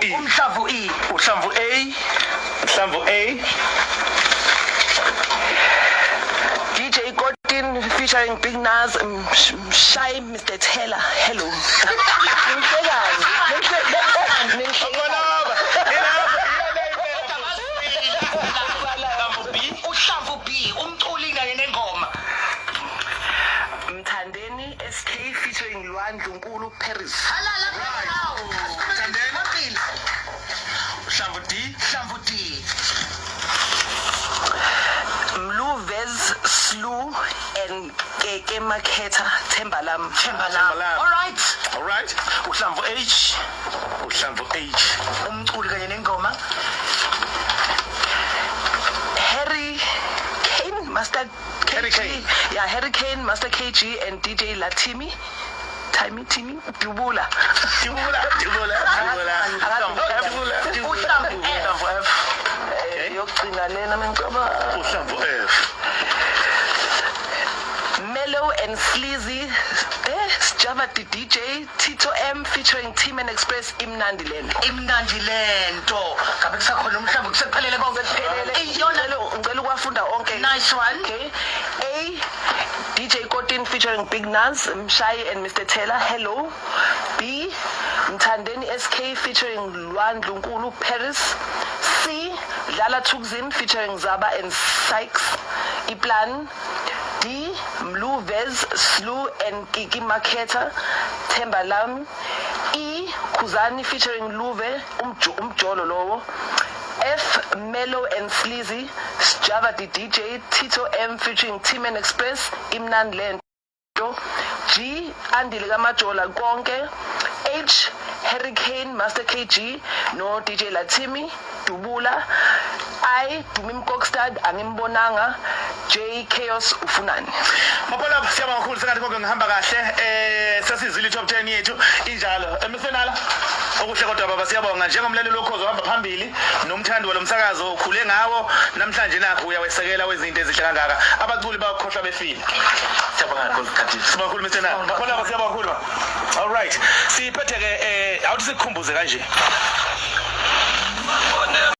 E. Umhlamvu E. Uhlamvu A. Uhlamvu A. DJ Kotin featuring Big Nas, Shy Mr. Taylor. Hello. Uhlamvu B. Umculi kanye nengoma. Mthandeni SK featuring Ndlunkulu Paris. Uhlamvu D. Uhlamvu D. Mluvez Slew and Keke Maketa Tembalam. All right. Uhlamvu H. Uhlamvu H. Umculi kanye nengoma. Harry Kane, Master Harry KG. Kane. Yeah, Harry Kane, Master KG and DJ Latimi. Timmy, Dubula. Uhlamvu F. Yokugcina lena mengicoba. Uhlamvu F. Mellow and Sleazy. Java the DJ Tito M featuring Team and Express Imnandi Lento. Kabe kusakhona umhlamvu kusephelele konke kuphelele. Ngicela ukwafunda onke. Nice one. Okay. A DJ Kotin featuring Big Nas, Mshai and Mr. Taylor. Hello. B Mthandeni SK featuring Ndlunkulu Paris. C Dlala Tukzin featuring Zaba and Sykes. Iplan. D Mluvez Slew and Kiki Maketa Tembalam. E Ukhuzani featuring Luve umjolo lowo. F Mellow and Sleazy Java the DJ Tito M featuring Team and Express Imnandi Lento. G Andile Kamajola konke. H Hurricane Master KG no DJ Latimi Dubula. I Dumim Kokstad Animbonanga. J Chaos Ufunani. Maphola siyabonga kakhulu sengathi konke ngihamba kahle. Sesizile top 10 yethu injalo. Emisenala okuhle kodwa baba siyabonga njengomlaleli Ukhozi ohamba phambili nomthandi walomsakazo ukhule ngawo namhlanje nakho uyawesekela wezinto ezihle kangaka. Abaculi bayakhohlwa befile. Siyabonga kakhulu Khathi. Sibonga kakhulu Mr. Nala. Maphola siyabonga kakhulu. All right. Siphethe ke awuthi sikhumbuze kanje.